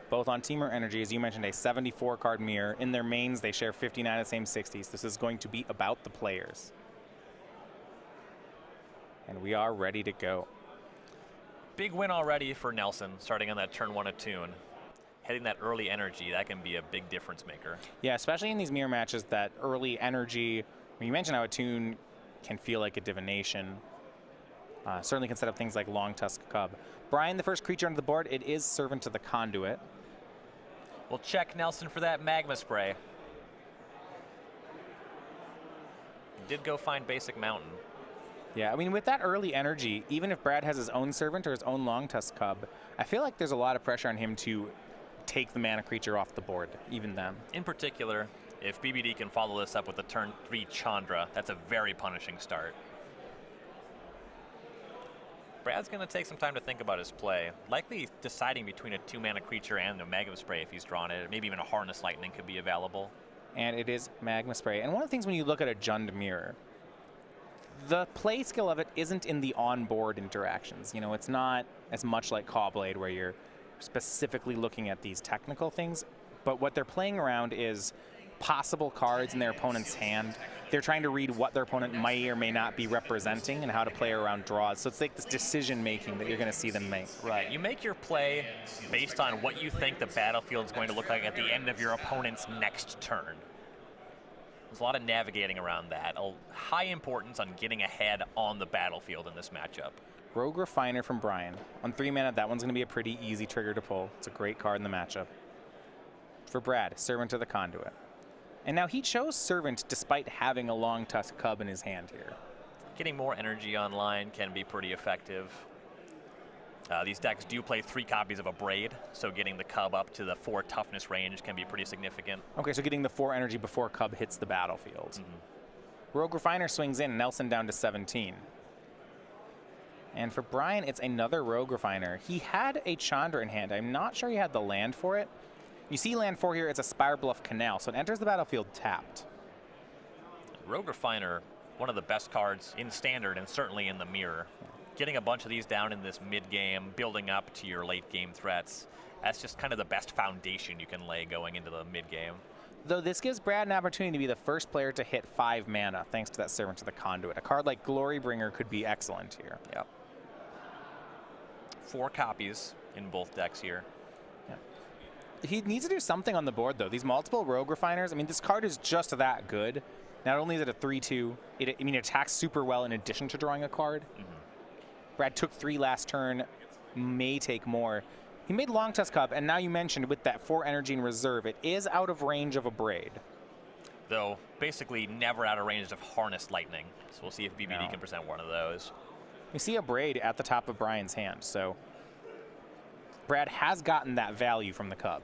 both on Teamer Energy, as you mentioned, a 74-card mirror. In their mains, they share 59 of the same 60s. This is going to be about the players. And we are ready to go. Big win already for Nelson, starting on that turn 1 attune. Hitting that early energy, that can be a big difference maker. Yeah, especially in these mirror matches, that early energy. You mentioned how attune can feel like a divination. Certainly can set up things like Long Tusk Cub. Brian, the first creature onto the board, it is Servant to the Conduit. We'll check Nelson for that Magma Spray. Did go find Basic Mountain. Yeah, I mean, with that early energy, even if Brad has his own Servant or his own Long Tusk Cub, I feel like there's a lot of pressure on him to take the mana creature off the board, even then. In particular, if BBD can follow this up with a turn 3 Chandra, that's a very punishing start. Brad's going to take some time to think about his play. Likely deciding between a 2-mana creature and a Magma Spray if he's drawn it. Maybe even a Harness Lightning could be available. And it is Magma Spray. And one of the things when you look at a Jund mirror, the play skill of it isn't in the on-board interactions. You know, it's not as much like Cawblade where you're specifically looking at these technical things. But what they're playing around is possible cards in their opponent's hand. They're trying to read what their opponent may or may not be representing and how to play around draws. So it's like this decision making that you're going to see them make. Right. You make your play based on what you think the battlefield is going to look like at the end of your opponent's next turn. There's a lot of navigating around that. A high importance on getting ahead on the battlefield in this matchup. Rogue Refiner from Brian. On 3 mana, that one's going to be a pretty easy trigger to pull. It's a great card in the matchup. For Brad, Servant to the Conduit. And now he chose Servant despite having a Long Tusk Cub in his hand here. Getting more energy online can be pretty effective. These decks do play 3 copies of a Braid, so getting the Cub up to the 4 toughness range can be pretty significant. Okay, so getting the 4 energy before Cub hits the battlefield. Mm-hmm. Rogue Refiner swings in, Nelson down to 17. And for Brian, it's another Rogue Refiner. He had a Chandra in hand. I'm not sure he had the land for it. You see land 4 here, it's a Spire Bluff Canal, so it enters the battlefield tapped. Rogue Refiner, one of the best cards in Standard and certainly in the mirror. Getting a bunch of these down in this mid-game, building up to your late-game threats, that's just kind of the best foundation you can lay going into the mid-game. Though this gives Brad an opportunity to be the first player to hit 5 mana, thanks to that Servant to the Conduit. A card like Glorybringer could be excellent here. Yep. 4 copies in both decks here. He needs to do something on the board, though. These multiple Rogue Refiners, I mean, this card is just that good. Not only is it a 3-2, it attacks super well in addition to drawing a card. Mm-hmm. Brad took 3 last turn, may take more. He made Long Tusk Cub, and now you mentioned with that 4 energy in reserve, it is out of range of a Braid. Though, basically never out of range of Harness Lightning. So we'll see if BBD can present one of those. We see a Braid at the top of Brian's hand, so Brad has gotten that value from the Cub.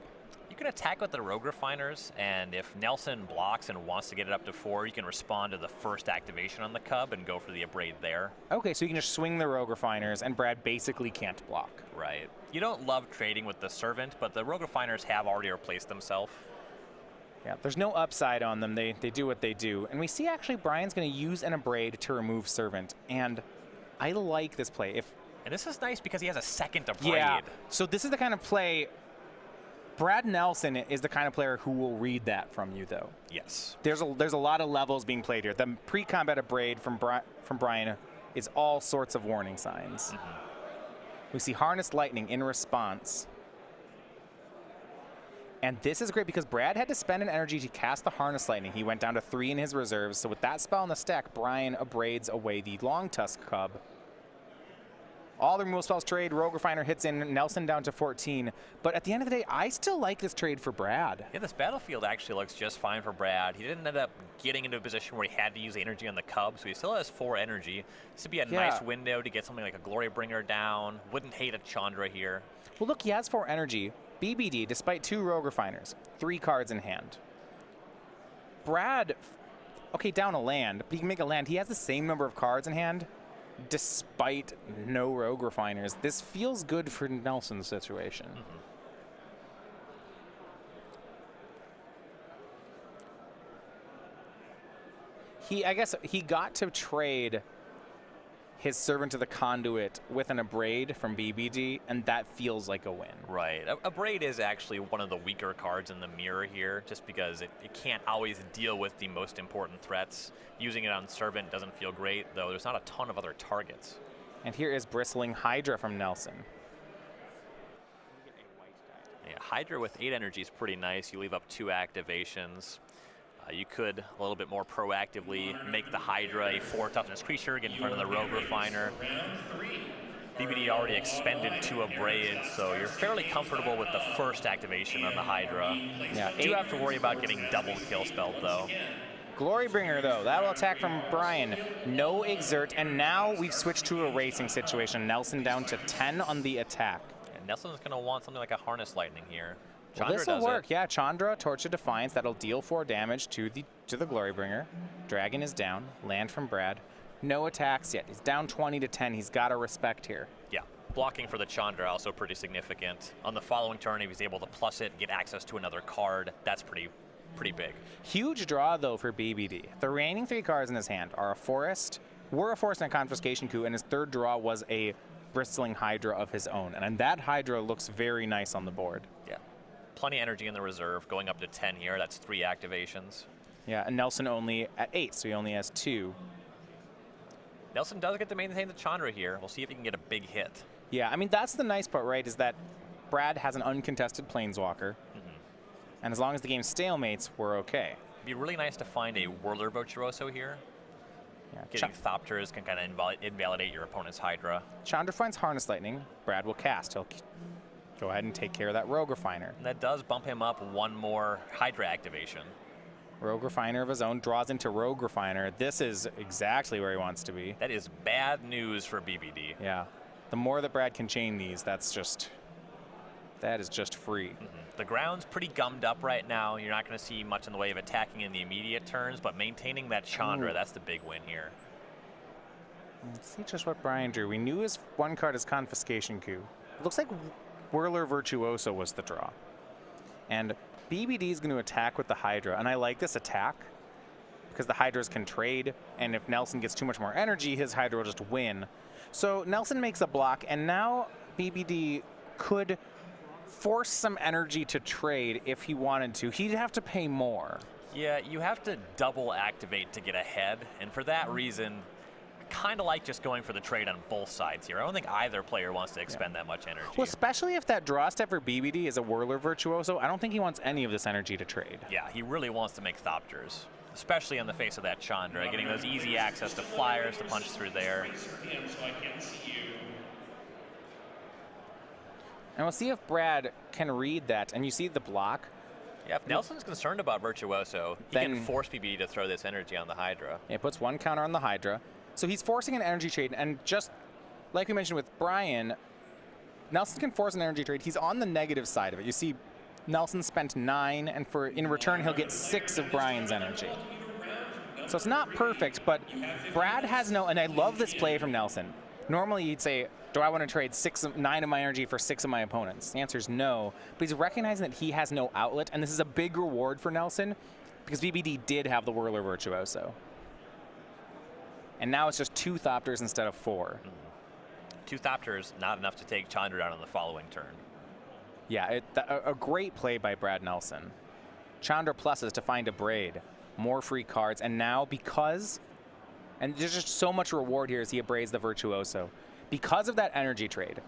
You can attack with the Rogue Refiners, and if Nelson blocks and wants to get it up to 4, you can respond to the first activation on the Cub and go for the Abrade there. Okay, so you can just swing the Rogue Refiners, and Brad basically can't block. Right. You don't love trading with the Servant, but the Rogue Refiners have already replaced themselves. Yeah, there's no upside on them. They do what they do. And we see actually Brian's going to use an Abrade to remove Servant, and I like this play. And this is nice because he has a second Abrade. Yeah, so this is the kind of play. Brad Nelson is the kind of player who will read that from you, though. Yes. There's a lot of levels being played here. The pre-combat Abrade from Brian is all sorts of warning signs. Mm-hmm. We see Harness Lightning in response. And this is great because Brad had to spend an energy to cast the Harness Lightning. He went down to 3 in his reserves. So with that spell in the stack, Brian abrades away the Long Tusk Cub. All the removal spells trade. Rogue Refiner hits in. Nelson down to 14. But at the end of the day, I still like this trade for Brad. Yeah, this battlefield actually looks just fine for Brad. He didn't end up getting into a position where he had to use energy on the Cub, so he still has 4 energy. This would be a nice window to get something like a Glorybringer down. Wouldn't hate a Chandra here. Well, look, he has 4 energy. BBD, despite 2 Rogue Refiners, 3 cards in hand. Brad, okay, down a land, but he can make a land. He has the same number of cards in hand, despite no Rogue Refiners. This feels good for Nelson's situation. Mm-hmm. I guess he got to trade his Servant of the Conduit with an Abrade from BBD, and that feels like a win. Right. Abrade is actually one of the weaker cards in the mirror here, just because it can't always deal with the most important threats. Using it on Servant doesn't feel great, though there's not a ton of other targets. And here is Bristling Hydra from Nelson. Yeah, Hydra with 8 energy is pretty nice. You leave up 2 activations. You could a little bit more proactively make the Hydra a 4 toughness creature, get in front of the Rogue Refiner. BBD already expended 2 Abrades, so you're fairly comfortable with the first activation on the Hydra. Yeah, You do have to worry about getting double kill spelled, though. Glorybringer, though, that will attack from Brian. No exert, and now we've switched to a racing situation. Nelson down to 10 on the attack. And Nelson's going to want something like a Harness Lightning here. Well, this will work, yeah. Chandra, Torch of Defiance, that'll deal 4 damage to the Glorybringer. Dragon is down, land from Brad. No attacks yet. He's down 20 to 10. He's got to respect here. Yeah, blocking for the Chandra also pretty significant. On the following turn, if he's able to plus it, get access to another card, that's pretty big. Huge draw, though, for BBD. The remaining 3 cards in his hand are a Forest, and a Confiscation Coup, and his third draw was a Bristling Hydra of his own. And that Hydra looks very nice on the board. Yeah. Plenty of energy in the reserve, going up to 10 here. That's 3 activations. Yeah, and Nelson only at 8, so he only has 2. Nelson does get to maintain the Chandra here. We'll see if he can get a big hit. Yeah, I mean, that's the nice part, right, is that Brad has an uncontested Planeswalker, and as long as the game stalemates, we're okay. It'd be really nice to find a Whirler Virtuoso here. Yeah, Getting Thopters can kind of invalidate your opponent's Hydra. Chandra finds Harness Lightning. Brad will cast. He'll go ahead and take care of that Rogue Refiner. And that does bump him up 1 more Hydra activation. Rogue Refiner of his own draws into Rogue Refiner. This is exactly where he wants to be. That is bad news for BBD. Yeah. The more that Brad can chain these, that is just free. The ground's pretty gummed up right now. You're not going to see much in the way of attacking in the immediate turns, but maintaining that Chandra, that's the big win here. Let's see just what Brian drew. We knew his 1 card is Confiscation Coup. It looks like Whirler Virtuoso was the draw. And BBD is going to attack with the Hydra, and I like this attack because the Hydras can trade, and if Nelson gets too much more energy, his Hydra will just win. So Nelson makes a block, and now BBD could force some energy to trade if he wanted to. He'd have to pay more. Yeah, you have to double activate to get ahead, and for that reason, I kind of like just going for the trade on both sides here. I don't think either player wants to expend that much energy. Well, especially if that draw step for BBD is a Whirler Virtuoso, I don't think he wants any of this energy to trade. Yeah, he really wants to make Thopters, especially in the face of that Chandra, getting those easy access to flyers to punch through there. And we'll see if Brad can read that. And you see the block. Yeah, if Nelson's concerned about Virtuoso, he can force BBD to throw this energy on the Hydra. It puts 1 counter on the Hydra. So he's forcing an energy trade. And just like we mentioned with Brian, Nelson can force an energy trade. He's on the negative side of it. You see Nelson spent 9, and in return, he'll get 6 of Brian's energy. So it's not perfect, but Brad has no, and I love this play from Nelson. Normally you'd say, do I want to trade 9 of my energy for 6 of my opponents? The answer is no, but he's recognizing that he has no outlet, and this is a big reward for Nelson because BBD did have the Whirler Virtuoso. And now it's just 2 Thopters instead of 4. 2 Thopters, not enough to take Chandra down on the following turn. Yeah, a great play by Brad Nelson. Chandra pluses to find Abrade, more free cards, and now and there's just so much reward here as he abrades the Virtuoso. Because of that energy trade,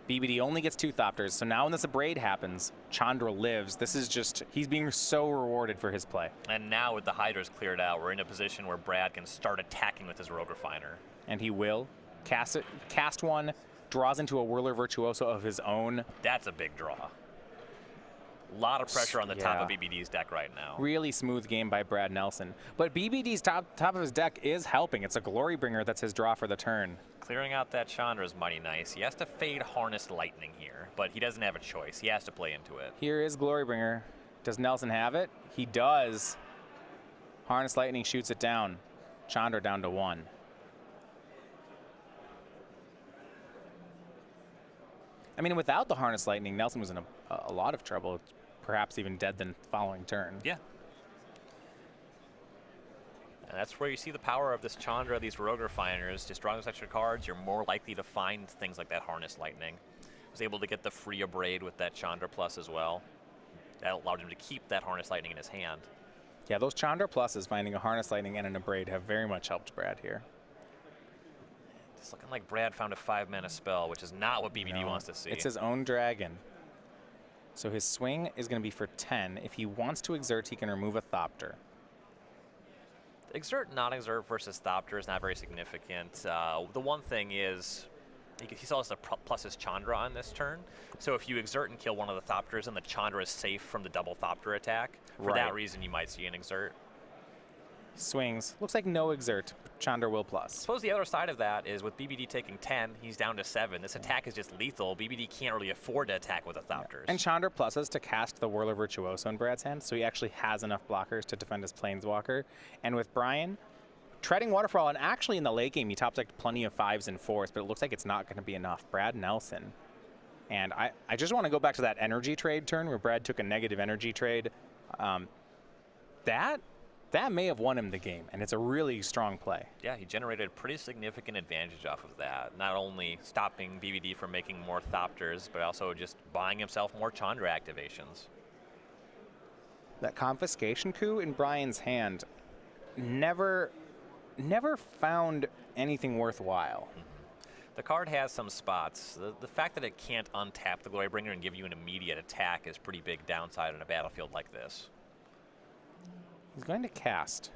BBD only gets 2 Thopters, so now when this Abrade happens, Chandra lives. This is just, he's being so rewarded for his play. And now with the Hydras cleared out, we're in a position where Brad can start attacking with his Rogue Refiner. And he will. Cast 1, draws into a Whirler Virtuoso of his own. That's a big draw. A lot of pressure on the top of BBD's deck right now. Really smooth game by Brad Nelson. But BBD's top of his deck is helping. It's a Glorybringer that's his draw for the turn. Clearing out that Chandra is mighty nice. He has to fade Harness Lightning here, but he doesn't have a choice. He has to play into it. Here is Glorybringer. Does Nelson have it? He does. Harness Lightning shoots it down. Chandra down to 1. I mean, without the Harness Lightning, Nelson was in a lot of trouble, perhaps even dead the following turn. Yeah. And that's where you see the power of this Chandra, these Rogue Refiners. Just drawing those extra cards, you're more likely to find things like that Harness Lightning. Was able to get the free Abrade with that Chandra Plus as well. That allowed him to keep that Harness Lightning in his hand. Yeah, those Chandra Pluses, finding a Harness Lightning and an Abrade, have very much helped Brad here. It's looking like Brad found a 5-mana spell, which is not what BBD wants to see. It's his own dragon. So his swing is going to be for 10. If he wants to exert, he can remove a Thopter. Exert, non-exert versus Thopter is not very significant. The one thing is, he still has to plus his Chandra on this turn. So if you exert and kill one of the Thopters and the Chandra is safe from the double Thopter attack, for that reason you might see an exert. Swings. Looks like no exert. Chandra will plus. I suppose the other side of that is with BBD taking 10, he's down to 7. This attack is just lethal. BBD can't really afford to attack with the Thopters. And Chandra pluses to cast the Whirler Virtuoso in Brad's hand, so he actually has enough blockers to defend his Planeswalker. And with Brian, treading Waterfall, and actually in the late game, he top decked plenty of 5s and 4s, but it looks like it's not going to be enough. Brad Nelson. And I just want to go back to that energy trade turn where Brad took a negative energy trade. That may have won him the game, and it's a really strong play. Yeah, he generated pretty significant advantage off of that. Not only stopping BBD from making more Thopters, but also just buying himself more Chandra activations. That Confiscation coup in Brian's hand never found anything worthwhile. The card has some spots. The fact that it can't untap the Glorybringer and give you an immediate attack is pretty big downside on a battlefield like this. He's going to cast.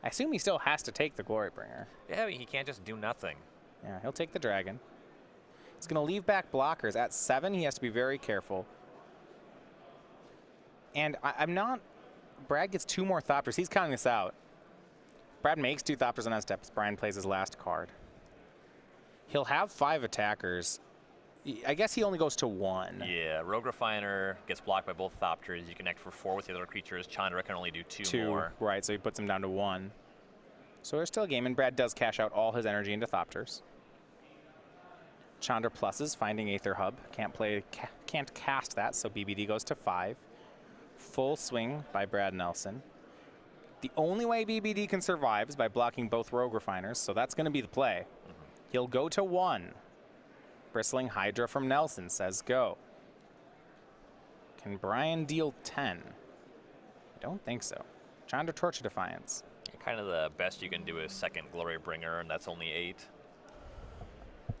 I assume he still has to take the Glorybringer. Yeah, he can't just do nothing. Yeah, he'll take the dragon. He's going to leave back blockers. At 7, he has to be very careful. And I'm not... Brad gets 2 more Thopters. He's counting this out. Brad makes 2 Thopters on that step as Brian plays his last card. He'll have 5 attackers. I guess he only goes to 1. Yeah, Rogue Refiner gets blocked by both Thopters. You connect for 4 with the other creatures. Chandra can only do 2 more. Right, so he puts him down to 1. So there's still a game, and Brad does cash out all his energy into Thopters. Chandra pluses, finding Aether Hub. Can't cast that, so BBD goes to 5. Full swing by Brad Nelson. The only way BBD can survive is by blocking both Rogue Refiners, so that's going to be the play. He'll go to 1. Bristling Hydra from Nelson says go. Can Brian deal 10? I don't think so. Chandra Torch of Defiance. Kind of the best you can do is second Glorybringer, and that's only 8. I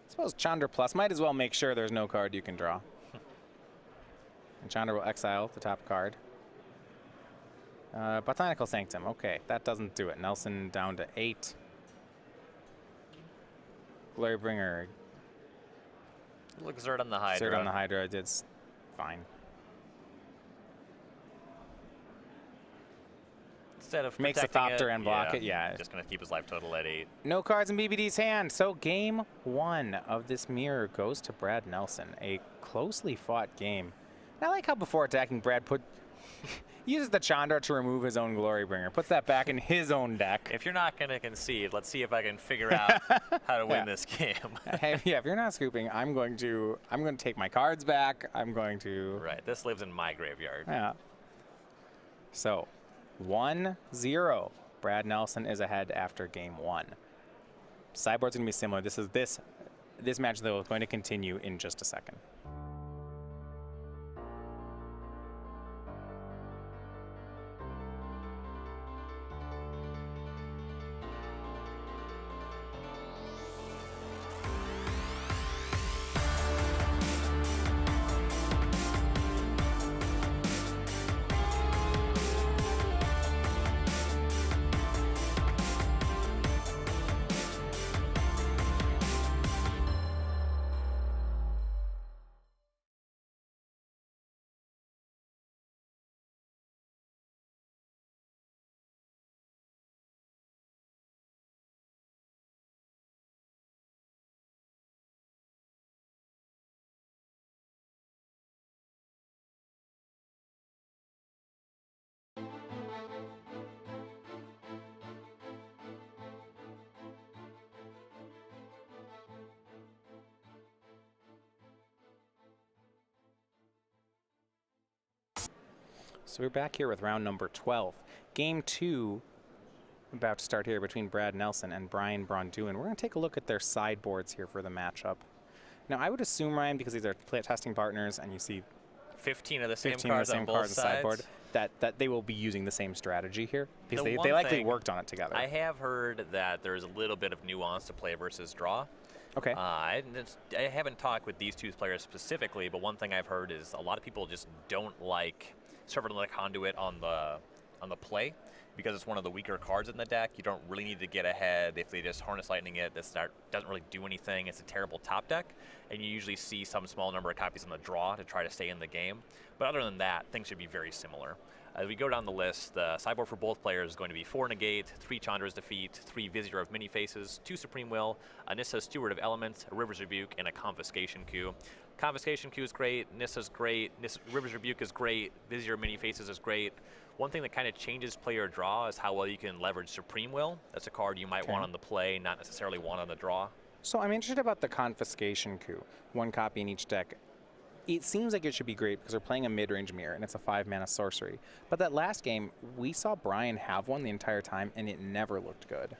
suppose Chandra Plus might as well make sure there's no card you can draw. And Chandra will exile the top card. Botanical Sanctum. Okay, that doesn't do it. Nelson down to 8. Glorybringer. Exert on the Hydra. Exert on the Hydra. It's fine. Instead of makes a Thopter and block it, yeah. Just going to keep his life total at 8. No cards in BBD's hand. So game 1 of this mirror goes to Brad Nelson. A closely fought game. And I like how before attacking, Brad uses the Chandra to remove his own Glorybringer. Puts that back in his own deck. If you're not going to concede, let's see if I can figure out how to win this game. Hey, yeah, if you're not scooping, I'm going to take my cards back. I'm going to... Right, this lives in my graveyard. Yeah. So, 1-0. Brad Nelson is ahead after game 1. Sideboard's going to be similar. This match, though, is going to continue in just a second. So we're back here with round number 12. Game 2 about to start here between Brad Nelson and Brian Braun-Duin. We're going to take a look at their sideboards here for the matchup. Now, I would assume, Ryan, because these are testing partners and you see 15 of the same cards on both sides, sideboard, that they will be using the same strategy here because they likely worked on it together. I have heard that there's a little bit of nuance to play versus draw. Okay. I haven't talked with these two players specifically, but one thing I've heard is a lot of people just don't like Servant of the Conduit on the play because it's one of the weaker cards in the deck. You don't really need to get ahead. If they just Harness Lightning it, this doesn't really do anything. It's a terrible top deck, and you usually see some small number of copies on the draw to try to stay in the game. But other than that, things should be very similar. As we go down the list, the sideboard for both players is going to be 4 Negate, 3 Chandra's Defeat, 3 Vizier of Many Faces, 2 Supreme Will, a Nissa's Steward of Elements, a River's Rebuke, and a Confiscation Coup. Confiscation Coup is great, Nissa's great, River's Rebuke is great, Vizier of Many Faces is great. One thing that kind of changes player draw is how well you can leverage Supreme Will. That's a card you might want on the play, not necessarily want on the draw. So I'm interested about the Confiscation Coup. 1 copy in each deck. It seems like it should be great because they're playing a mid-range mirror and it's a 5-mana sorcery. But that last game, we saw Brian have one the entire time and it never looked good.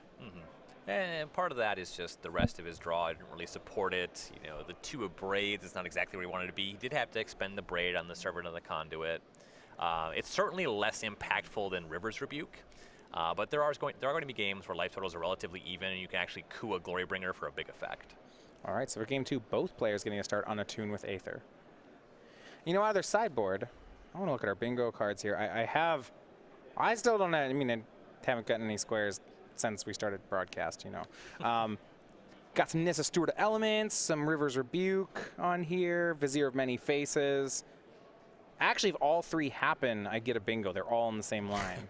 And part of that is just the rest of his draw. I didn't really support it. You know, the 2 of Braids is not exactly where he wanted to be. He did have to expend the Braid on the Servant of the Conduit. It's certainly less impactful than River's Rebuke. But there are going to be games where life totals are relatively even and you can actually coup a Glorybringer for a big effect. All right, so for game 2, both players getting a start on a tune with Aether. You know, out of their sideboard, I want to look at our bingo cards here. I still don't have, I haven't gotten any squares since we started broadcast, you know. Got some Nissa Steward of Elements, some River's Rebuke on here, Vizier of Many Faces. Actually, if all 3 happen, I get a bingo. They're all in the same line.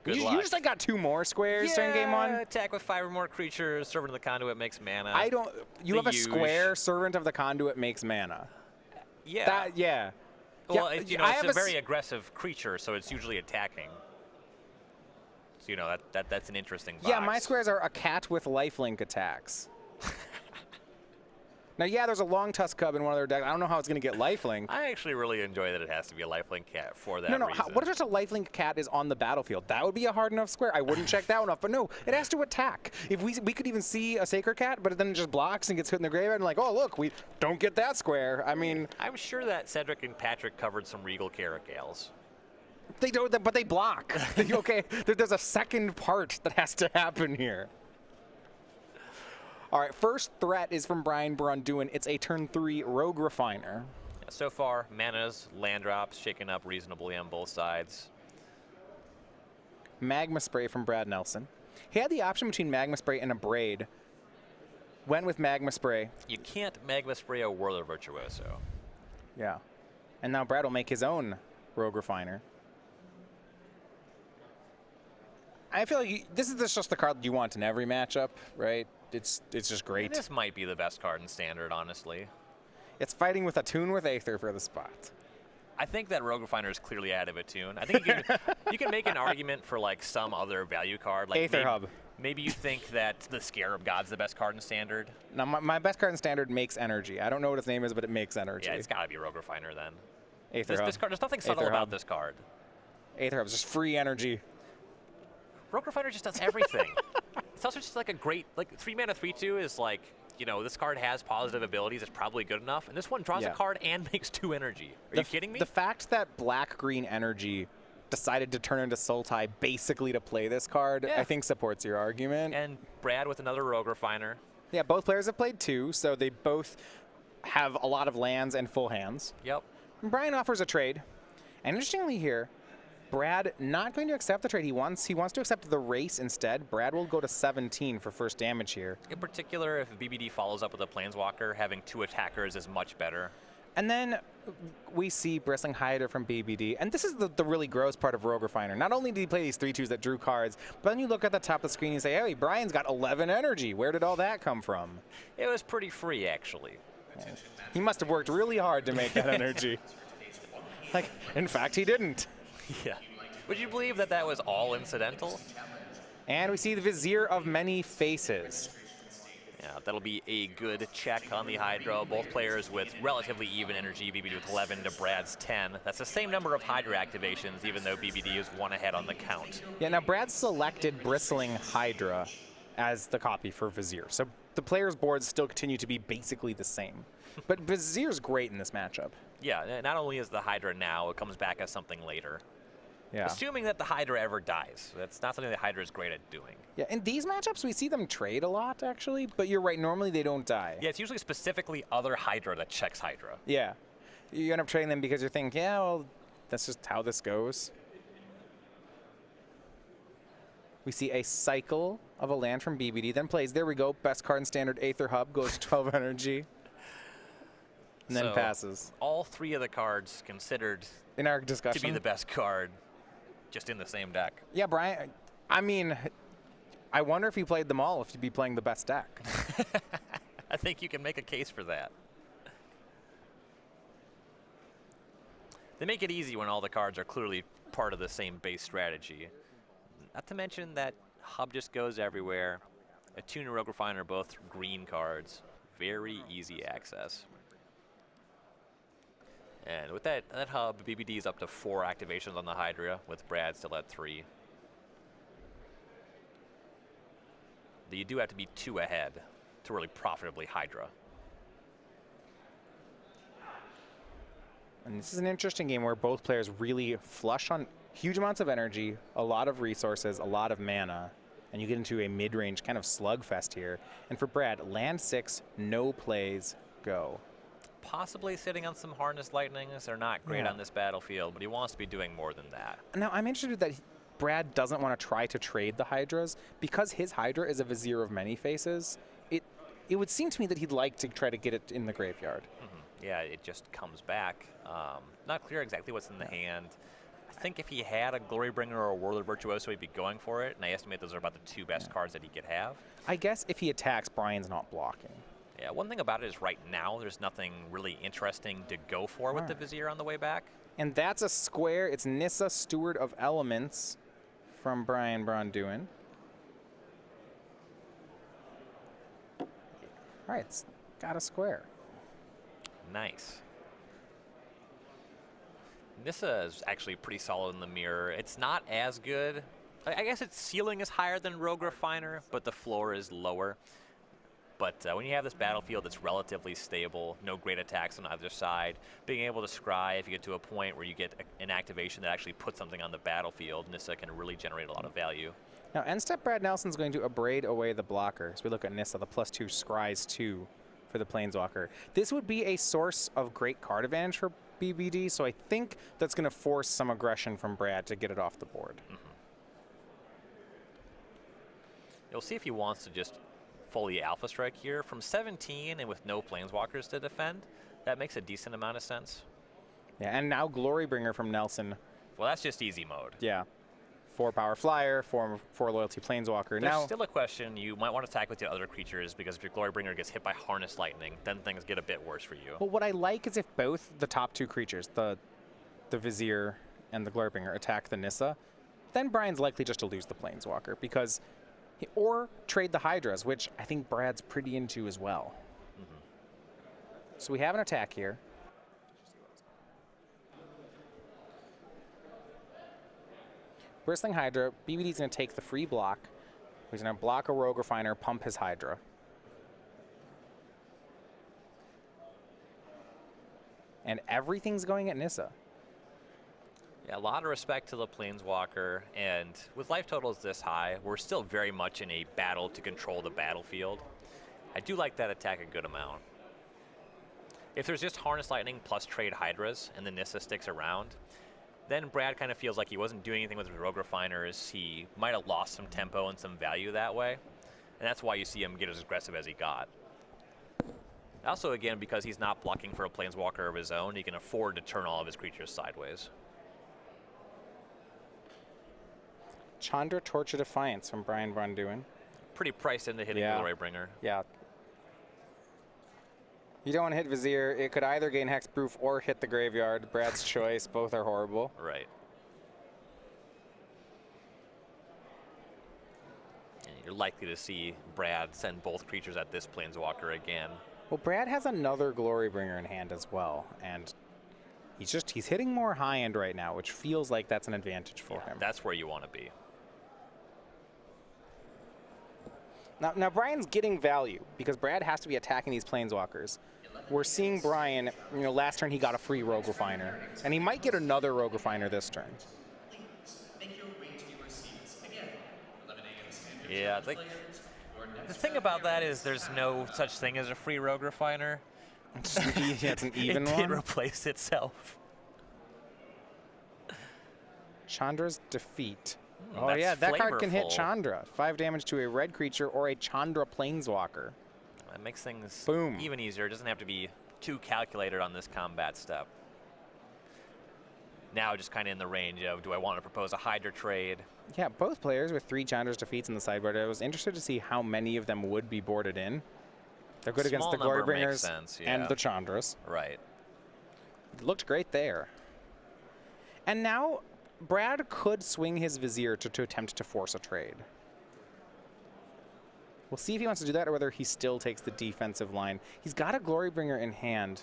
Good you luck. just got 2 more squares during game 1? Attack with 5 or more creatures, Servant of the Conduit makes mana. You have a square, Servant of the Conduit makes mana. Yeah. Yeah. Well, yeah, it's a very aggressive creature, so it's usually attacking. So, you know, that's an interesting box. Yeah, my squares are a cat with lifelink attacks. Now, yeah, there's a long tusk cub in one of their decks. I don't know how it's going to get lifelink. I actually really enjoy that it has to be a lifelink cat for that No, reason. what if just a lifelink cat is on the battlefield? That would be a hard enough square. I wouldn't check that one off. But no, it has to attack. If we could even see a Sacred Cat, but then it just blocks and gets hit in the graveyard, and like, oh, look, we don't get that square. I mean... I'm sure that Cedric and Patrick covered some Regal Caracales. They don't, but they block. Okay, there's a second part that has to happen here. All right, first threat is from Brian Braun-Duin. It's a turn 3 Rogue Refiner. Yeah, so far, manas, land drops, shaken up reasonably on both sides. Magma Spray from Brad Nelson. He had the option between Magma Spray and a Braid. Went with Magma Spray. You can't Magma Spray a Whirler Virtuoso. Yeah. And now Brad will make his own Rogue Refiner. I feel like this is just the card you want in every matchup, right? It's just great. This might be the best card in Standard, honestly. It's fighting with a tune with Aether for the spot. I think that Rogue Refiner is clearly out of a tune. I think you can make an argument for like some other value card. Like Aether Hub. Maybe you think that the Scarab God's the best card in Standard. Now, my best card in Standard makes energy. I don't know what its name is, but it makes energy. Yeah, it's got to be Rogue Refiner then. Aether Hub. This card, there's nothing subtle Aether about Hub. this card. Aether Hub is just free energy. Rogue Refiner just does everything. It's also just like a great, like 3 mana 3/2 is like, you know, this card has positive abilities. It's probably good enough. And this one draws a card and makes 2 energy. Are you kidding me? The fact that black-green energy decided to turn into Sultai basically to play this card, I think supports your argument. And Brad with another Rogue Refiner. Yeah, both players have played 2, so they both have a lot of lands and full hands. Yep. And Brian offers a trade. And interestingly here, Brad not going to accept the trade. He wants to accept the race instead. Brad will go to 17 for first damage here. In particular, if BBD follows up with a Planeswalker, having 2 attackers is much better. And then we see Bristling Hider from BBD. And this is the really gross part of Rogue Refiner. Not only did he play these 3/2s that drew cards, but then you look at the top of the screen and say, hey, Brian's got 11 energy. Where did all that come from? It was pretty free, actually. He must have worked really hard to make that energy. Like, in fact, he didn't. Yeah. Would you believe that that was all incidental? And we see the Vizier of Many Faces. Yeah, that'll be a good check on the Hydra. Both players with relatively even energy, BBD with 11 to Brad's 10. That's the same number of Hydra activations, even though BBD is one ahead on the count. Yeah, now Brad selected Bristling Hydra as the copy for Vizier. So the players' boards still continue to be basically the same. But Vizier's great in this matchup. Yeah, not only is the Hydra now, it comes back as something later. Yeah. Assuming that the Hydra ever dies. That's not something the Hydra is great at doing. Yeah, in these matchups, we see them trade a lot, actually. But you're right, normally they don't die. Yeah, it's usually specifically other Hydra that checks Hydra. Yeah. You end up trading them because you think, yeah, well, that's just how this goes. We see a cycle of a land from BBD, then plays. There we go. Best card in standard Aether Hub goes to 12 energy. And then passes. All three of the cards considered in our discussion to be the best card, just in the same deck. Yeah, Brian, I mean, I wonder if he played them all, if he'd be playing the best deck. I think you can make a case for that. They make it easy when all the cards are clearly part of the same base strategy. Not to mention that Hub just goes everywhere. Attune and Rogue Refiner are both green cards. Very easy access. And with that Hub, BBD is up to 4 activations on the Hydra, with Brad still at 3. You do have to be 2 ahead to really profitably Hydra. And this is an interesting game where both players really flush on huge amounts of energy, a lot of resources, a lot of mana, and you get into a mid-range kind of slugfest here. And for Brad, land 6, no plays, go. Possibly sitting on some Harness Lightnings. They're not great on this battlefield, but he wants to be doing more than that. Now, I'm interested that Brad doesn't want to try to trade the Hydras. Because his Hydra is a Vizier of many faces, it would seem to me that he'd like to try to get it in the graveyard. Mm-hmm. Yeah, it just comes back. Not clear exactly what's in the hand. I think if he had a Glorybringer or a Whirler Virtuoso, he'd be going for it, and I estimate those are about the 2 best cards that he could have. I guess if he attacks, Brian's not blocking. Yeah, one thing about it is right now there's nothing really interesting to go for with the Vizier on the way back. And that's a square. It's Nissa, Steward of Elements from Braun-Duin. All right, it's got a square. Nice. Nissa is actually pretty solid in the mirror. It's not as good. I guess its ceiling is higher than Rogue Refiner, but the floor is lower. But when you have this battlefield that's relatively stable, no great attacks on either side, being able to scry if you get to a point where you get an activation that actually puts something on the battlefield, Nissa can really generate a lot of value. Now, end step Brad Nelson's going to abrade away the blocker. So we look at Nissa, the +2 scries 2 for the Planeswalker. This would be a source of great card advantage for BBD, so I think that's going to force some aggression from Brad to get it off the board. Mm-hmm. You'll see if he wants to just fully Alpha Strike here. From 17 and with no Planeswalkers to defend, that makes a decent amount of sense. Yeah, and now Glorybringer from Nelson. Well, that's just easy mode. Yeah. 4 power flyer, 4 loyalty Planeswalker. There's still a question. You might want to attack with the other creatures, because if your Glorybringer gets hit by Harness Lightning, then things get a bit worse for you. Well, what I like is if both the top 2 creatures, the Vizier and the Glorybringer, attack the Nissa, then Brian's likely just to lose the Planeswalker, because or trade the Hydras, which I think Brad's pretty into as well. Mm-hmm. So we have an attack here. Bristling Hydra, BBD's going to take the free block. He's going to block a Rogue Refiner, pump his Hydra. And everything's going at Nissa. Yeah, a lot of respect to the Planeswalker, and with life totals this high, we're still very much in a battle to control the battlefield. I do like that attack a good amount. If there's just Harness Lightning plus trade Hydras and the Nissa sticks around, then Brad kind of feels like he wasn't doing anything with his Rogue Refiners. He might have lost some tempo and some value that way, and that's why you see him get as aggressive as he got. Also, again, because he's not blocking for a Planeswalker of his own, he can afford to turn all of his creatures sideways. Chandra Torch of Defiance from Braun-Duin. Pretty priced into hitting the Glorybringer. Yeah. You don't want to hit Vizier. It could either gain Hexproof or hit the graveyard. Brad's choice. Both are horrible. Right. And you're likely to see Brad send both creatures at this Planeswalker again. Well, Brad has another Glorybringer in hand as well, and he's hitting more high end right now, which feels like that's an advantage for him. That's where you want to be. Now Brian's getting value because Brad has to be attacking these Planeswalkers. We're seeing Brian, last turn he got a free Rogue Refiner, and he might get another Rogue Refiner this turn. Yeah, the thing about that is there's no such thing as a free Rogue Refiner. It's an even it one. It replace itself. Chandra's Defeat. Oh yeah, that card can hit Chandra. 5 damage to a red creature or a Chandra Planeswalker. That makes things Boom. Even easier. It doesn't have to be too calculated on this combat step. Now just kind of in the range of, do I want to propose a Hydra trade? Yeah, both players with 3 Chandra's Defeats in the sideboard. I was interested to see how many of them would be boarded in. They're good against the Glorybringers and the Chandras. Right. It looked great there. And now Brad could swing his Vizier to attempt to force a trade. We'll see if he wants to do that or whether he still takes the defensive line. He's got a Glorybringer in hand.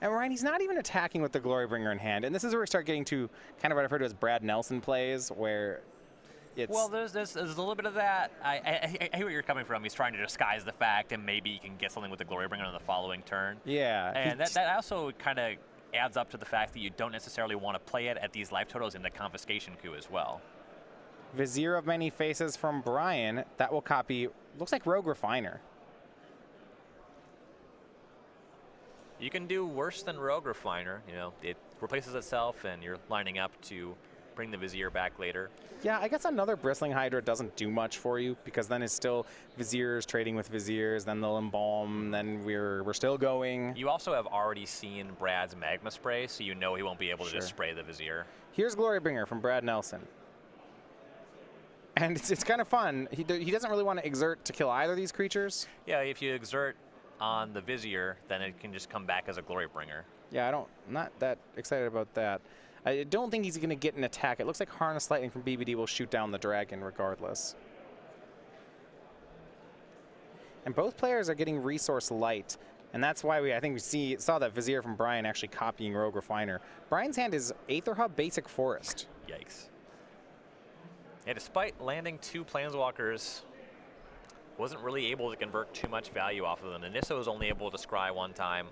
And Ryan, he's not even attacking with the Glorybringer in hand. And this is where we start getting to kind of what I've heard as Brad Nelson plays, where it's... Well, there's a little bit of that. I hear where you're coming from. He's trying to disguise the fact, and maybe he can get something with the Glorybringer on the following turn. Yeah. And that also kind of adds up to the fact that you don't necessarily want to play it at these life totals in the confiscation queue as well. Vizier of Many Faces from Brian. That will copy, looks like Rogue Refiner. You can do worse than Rogue Refiner. It replaces itself, and you're lining up to bring the Vizier back later. Yeah, I guess another Bristling Hydra doesn't do much for you because then it's still Viziers trading with Viziers, then they'll embalm, then we're still going. You also have already seen Brad's Magma Spray, so you know he won't be able to just spray the Vizier. Here's Glorybringer from Brad Nelson. And it's kind of fun. He doesn't really want to exert to kill either of these creatures. Yeah, if you exert on the Vizier, then it can just come back as a Glorybringer. Yeah, I'm not that excited about that. I don't think he's going to get an attack. It looks like Harness Lightning from BBD will shoot down the dragon regardless. And both players are getting Resource Light, and that's why I think we saw that Vizier from Brian actually copying Rogue Refiner. Brian's hand is Aether Hub Basic Forest. Yikes. Yeah, despite landing 2 Planeswalkers, wasn't really able to convert too much value off of them. The Nissa was only able to scry 1 time,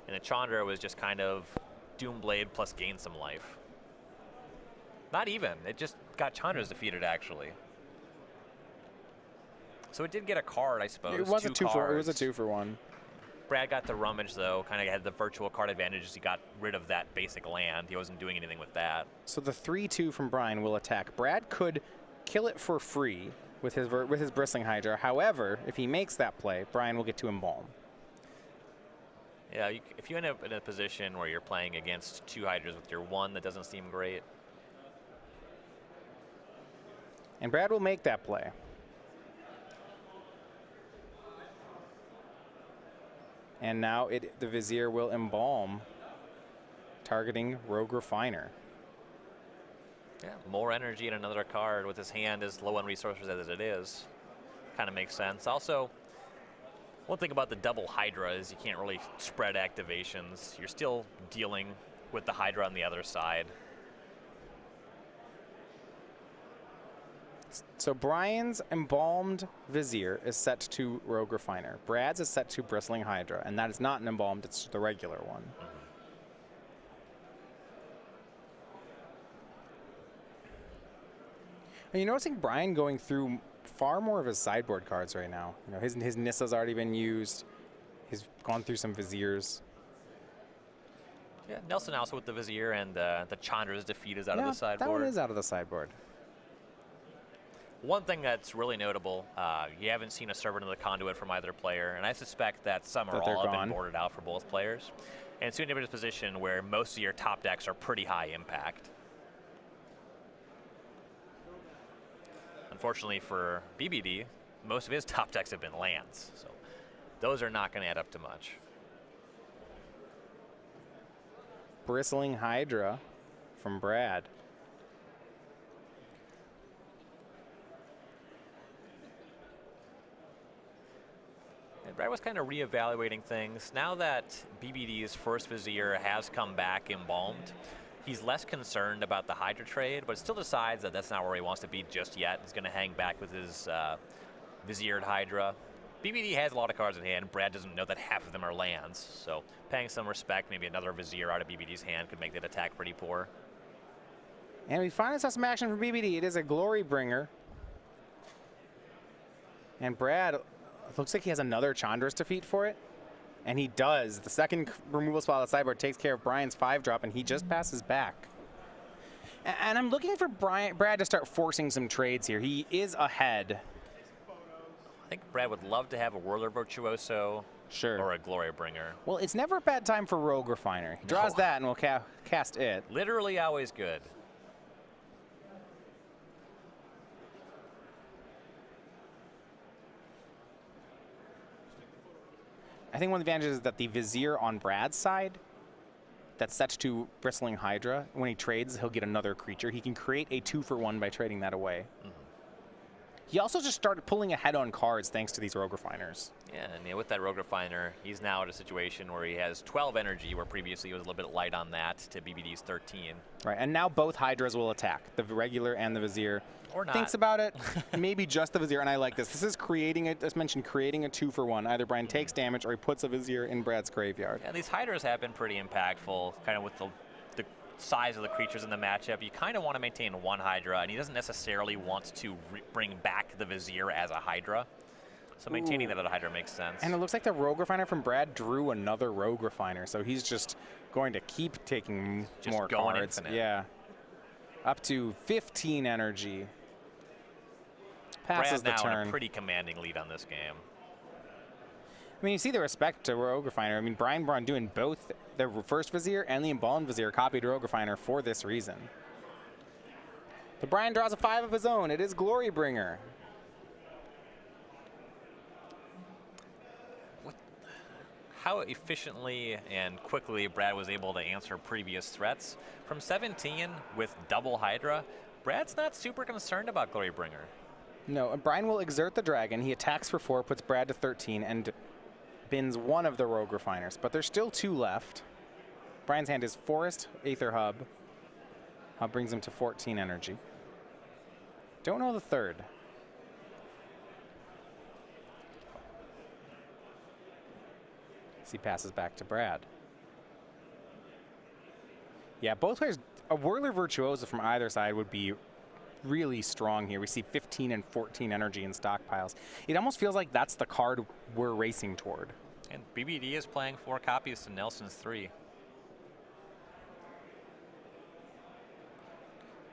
and the Chandra was just kind of Doomblade plus gain some life. Not even. It just got Chandra's defeated, actually. So it did get a card, I suppose. It was a 2 for 1. Brad got the rummage, though. Kind of had the virtual card advantage as he got rid of that basic land. He wasn't doing anything with that. So the 3/2 from Brian will attack. Brad could kill it for free with his Bristling Hydra. However, if he makes that play, Brian will get to embalm. Yeah, if you end up in a position where you're playing against 2 Hydras with your 1, that doesn't seem great. And Brad will make that play. And now the Vizier will embalm, targeting Rogue Refiner. Yeah, more energy in another card with his hand as low on resources as it is. Kind of makes sense. Also, one thing about the double Hydra is you can't really spread activations. You're still dealing with the Hydra on the other side. So Brian's embalmed Vizier is set to Rogue Refiner. Brad's is set to Bristling Hydra, and that is not an embalmed, it's the regular one. And you're noticing Brian going through far more of his sideboard cards right now. His Nissa's already been used. He's gone through some Viziers. Yeah, Nelson also with the Vizier, and the Chandra's defeat is out of the sideboard. That one is out of the sideboard. One thing that's really notable, you haven't seen a Servant of the Conduit from either player, and I suspect that some or all have been boarded out for both players. And soon you're in a position where most of your top decks are pretty high impact. Unfortunately for BBD, most of his top decks have been lands, so those are not going to add up to much. Bristling Hydra from Brad. Brad was kind of reevaluating things. Now that BBD's first Vizier has come back embalmed, he's less concerned about the Hydra trade, but still decides that that's not where he wants to be just yet. He's going to hang back with his Viziered Hydra. BBD has a lot of cards in hand. Brad doesn't know that half of them are lands, so paying some respect, maybe another Vizier out of BBD's hand could make that attack pretty poor. And we finally saw some action from BBD. It is a Glory Bringer. And Brad, it looks like he has another Chandra's Defeat for it. And he does. The second removal spell on the sideboard takes care of Brian's 5-drop, and he just passes back. And I'm looking for Brad to start forcing some trades here. He is ahead. I think Brad would love to have a Whirler Virtuoso or a Glory Bringer. Well, it's never a bad time for Rogue Refiner. He draws that and we'll cast it. Literally always good. I think one of the advantages is that the Vizier on Brad's side that's set to Bristling Hydra, when he trades, he'll get another creature. He can create a 2-for-1 by trading that away. He also just started pulling ahead on cards thanks to these Rogue Refiners. Yeah, and with that Rogue Refiner, he's now at a situation where he has 12 energy, where previously he was a little bit light on that to BBD's 13. Right, and now both Hydras will attack, the regular and the Vizier. Or not. Thinks about it, maybe just the Vizier, and I like this. This is creating, as mentioned, creating a 2-for-1. Either Brian takes damage or he puts a Vizier in Brad's graveyard. Yeah, these Hydras have been pretty impactful, kind of with the size of the creatures in the matchup. You kind of want to maintain one Hydra, and he doesn't necessarily want to bring back the Vizier as a Hydra. So maintaining that as a Hydra makes sense. And it looks like the Rogue Refiner from Brad drew another Rogue Refiner, so he's just going to keep taking more cards. Infinite. Yeah. Up to 15 energy. Passes Brad the now turn. in a pretty commanding lead on this game. I mean, you see the respect to Rogue Refiner. I mean, Braun-Duin both the first Vizier and the Embalmed Vizier copied Rogue Refiner for this reason. But Brian draws a 5 of his own. It is Glory Bringer. How efficiently and quickly Brad was able to answer previous threats. From 17 with double Hydra, Brad's not super concerned about Glory Bringer. No, and Brian will exert the dragon. He attacks for 4, puts Brad to 13, and bins one of the Rogue Refiners. But there's still 2 left. Brian's hand is Forest, Aether Hub. Hub brings him to 14 energy. Don't know the third. He passes back to Brad. Yeah, both players, a Whirler Virtuoso from either side would be really strong here. We see 15 and 14 energy in stockpiles. It almost feels like that's the card we're racing toward. And BBD is playing 4 copies to Nelson's 3.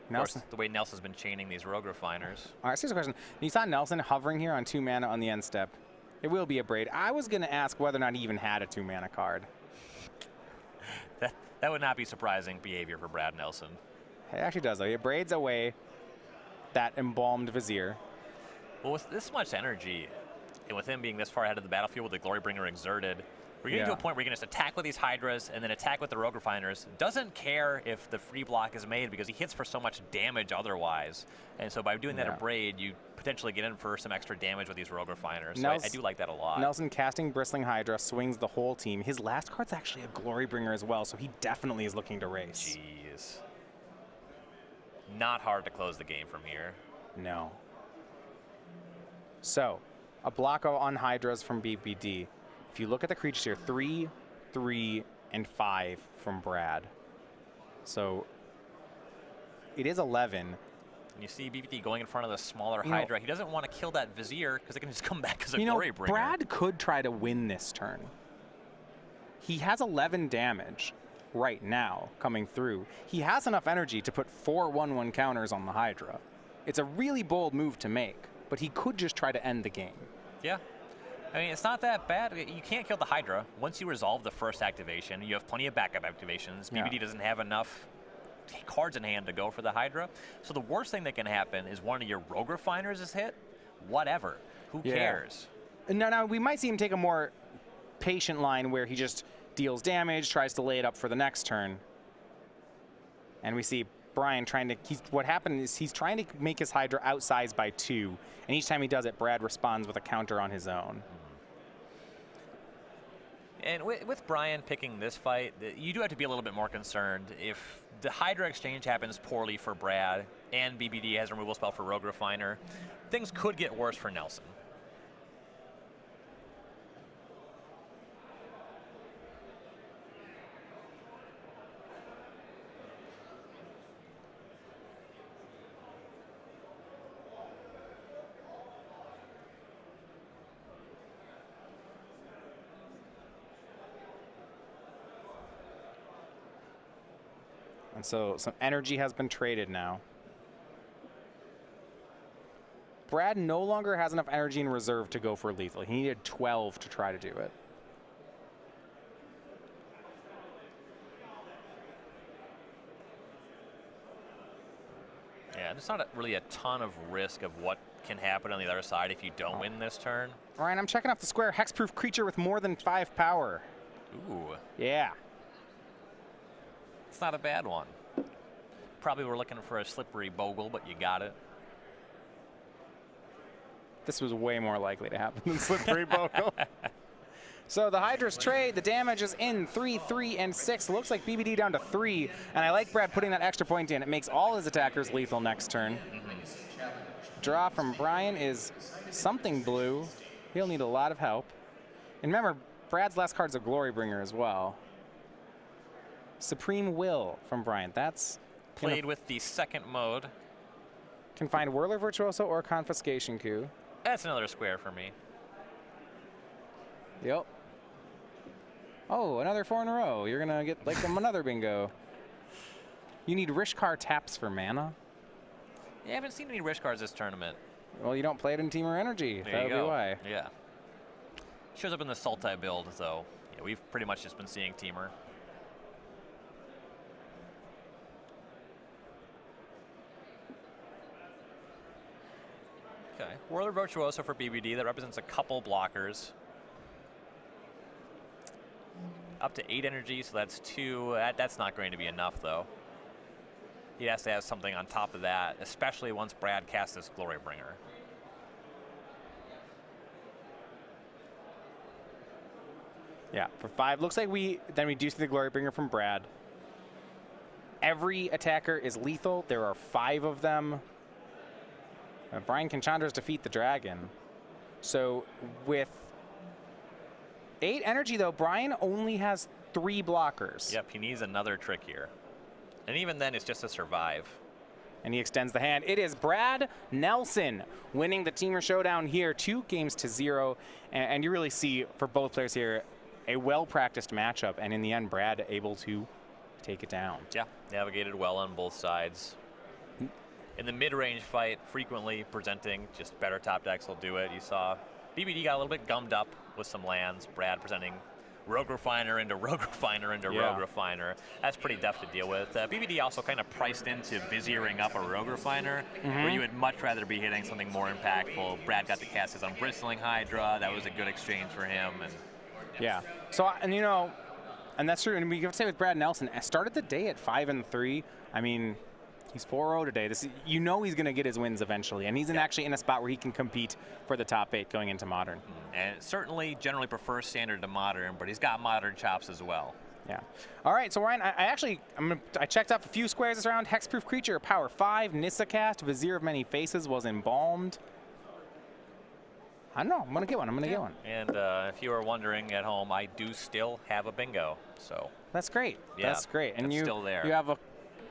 Nelson. Of course, the way Nelson's been chaining these Rogue Refiners. All right, here's a question. You saw Nelson hovering here on 2 mana on the end step. It will be a Braid. I was going to ask whether or not he even had a 2-mana card. That would not be surprising behavior for Brad Nelson. It actually does, though. He braids away that Embalmed Vizier. Well, with this much energy, and with him being this far ahead of the battlefield with the Glory Bringer exerted, we're getting to a point where you can just attack with these Hydras and then attack with the Rogue Refiners. Doesn't care if the free block is made because he hits for so much damage otherwise. And so by doing that at Braid, you potentially get in for some extra damage with these Rogue Refiners. So I do like that a lot. Nelson casting Bristling Hydra swings the whole team. His last card's actually a Glory Bringer as well, so he definitely is looking to race. Jeez. Not hard to close the game from here. No. So, a block on Hydras from BBD. If you look at the creatures here, 3, 3, and 5 from Brad. So, it is 11. And you see BBD going in front of the smaller Hydra. He doesn't want to kill that Vizier because it can just come back as a Glory Bringer. Brad could try to win this turn. He has 11 damage right now coming through. He has enough energy to put 4 1/1 counters on the Hydra. It's a really bold move to make, but he could just try to end the game. Yeah. I mean, it's not that bad. You can't kill the Hydra. Once you resolve the first activation, you have plenty of backup activations. BBD doesn't have enough cards in hand to go for the Hydra. So the worst thing that can happen is one of your Rogue Refiners is hit. Whatever. Who cares? Now, we might see him take a more patient line where he just deals damage, tries to lay it up for the next turn. And we see Brian trying to, what happened is he's trying to make his Hydra outsized by 2. And each time he does it, Brad responds with a counter on his own. And with Brian picking this fight, you do have to be a little bit more concerned. If the Hydra exchange happens poorly for Brad and BBD has a removal spell for Rogue Refiner, things could get worse for Nelson. And so some energy has been traded now. Brad no longer has enough energy in reserve to go for lethal. He needed 12 to try to do it. Yeah, there's not really a ton of risk of what can happen on the other side if you don't win this turn. Ryan, I'm checking off the square. Hexproof creature with more than 5 power. Ooh. Yeah. It's not a bad one. Probably were looking for a slippery Bogle, but you got it. This was way more likely to happen than slippery Bogle. So the Hydra's trade, the damage is in 3, 3, and 6. Looks like BBD down to 3. And I like Brad putting that extra point in. It makes all his attackers lethal next turn. Draw from Brian is something blue. He'll need a lot of help. And remember, Brad's last card's a Glorybringer as well. Supreme Will from Brian. That's played with the second mode. Can find Whirler Virtuoso or Confiscation Coup. That's another square for me. Yep. Oh, another 4 in a row. You're going to get like another bingo. You need Rishkar taps for mana. Yeah, I haven't seen any Rishkars this tournament. Well, you don't play it in Team or Energy. There that you would go. be why. Yeah. Shows up in the Sultai build, though. Yeah, we've pretty much just been seeing Teamer. Okay. Whirler Virtuoso for BBD. That represents a couple blockers. Up to 8 energy, so that's 2. That's not going to be enough, though. He has to have something on top of that, especially once Brad casts this Glorybringer. Yeah, for 5. Looks like we do see the Glorybringer from Brad. Every attacker is lethal. There are 5 of them. Brian can Chandra's defeat the dragon. So with 8 energy, though, Brian only has 3 blockers. Yep, he needs another trick here. And even then, it's just to survive. And he extends the hand. It is Brad Nelson winning the Teamer Showdown here, 2-0. And you really see, for both players here, a well-practiced matchup. And in the end, Brad able to take it down. Yeah, navigated well on both sides. In the mid-range fight, frequently presenting just better top decks will do it. You saw BBD got a little bit gummed up with some lands. Brad presenting Rogue Refiner into Rogue Refiner into Rogue Refiner. That's pretty tough to deal with. BBD also kind of priced into Viziering up a Rogue Refiner, where you would much rather be hitting something more impactful. Brad got to cast his Unbristling Hydra. That was a good exchange for him. And yeah. So, and you know, and that's true. And we have to say with Brad Nelson, I started the day at 5 and 3. I mean, he's 4-0 today. You know he's going to get his wins eventually, and he's actually in a spot where he can compete for the top 8 going into Modern. And certainly generally prefers Standard to Modern, but he's got Modern chops as well. Yeah. All right, so Ryan, I checked off a few squares this round. Hexproof Creature, Power 5, Nissa Cast, Vizier of Many Faces was embalmed. I don't know. I'm going to get one. Get one. And if you are wondering at home, I do still have a bingo. So that's great. Yeah, that's great. And you still there.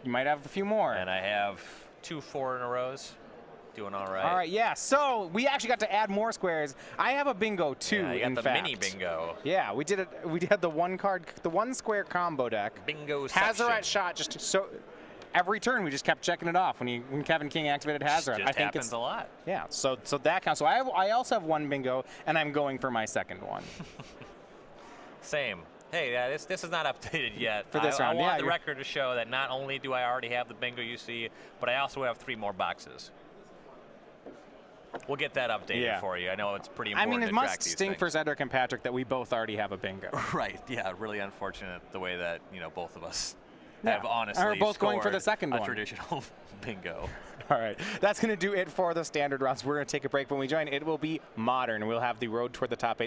You might have a few more. And I have 2 4 in a rows. Doing all right. All right, yeah. So we actually got to add more squares. I have a bingo too. Yeah, you got in the fact. mini bingo. Yeah, we did it. We did the one square combo deck. Bingo Hazoret shot just so every turn we just kept checking it off when Kevin King activated Hazoret. I think happens a lot. Yeah. So that counts. So I also have one bingo, and I'm going for my second one. Same. Hey, this is not updated yet. For this round, I want the record to show that not only do I already have the bingo you see, but I also have 3 more boxes. We'll get that updated for you. I know it's pretty important. I mean, it to track must these stink things. for Cedric and Patrick that we both already have a bingo. Right. Yeah. Really unfortunate the way that both of us have honestly. And we're both going for the second one. Traditional bingo. All right. That's going to do it for the standard rounds. We're going to take a break. When we join, it will be Modern. We'll have the road toward the top 8.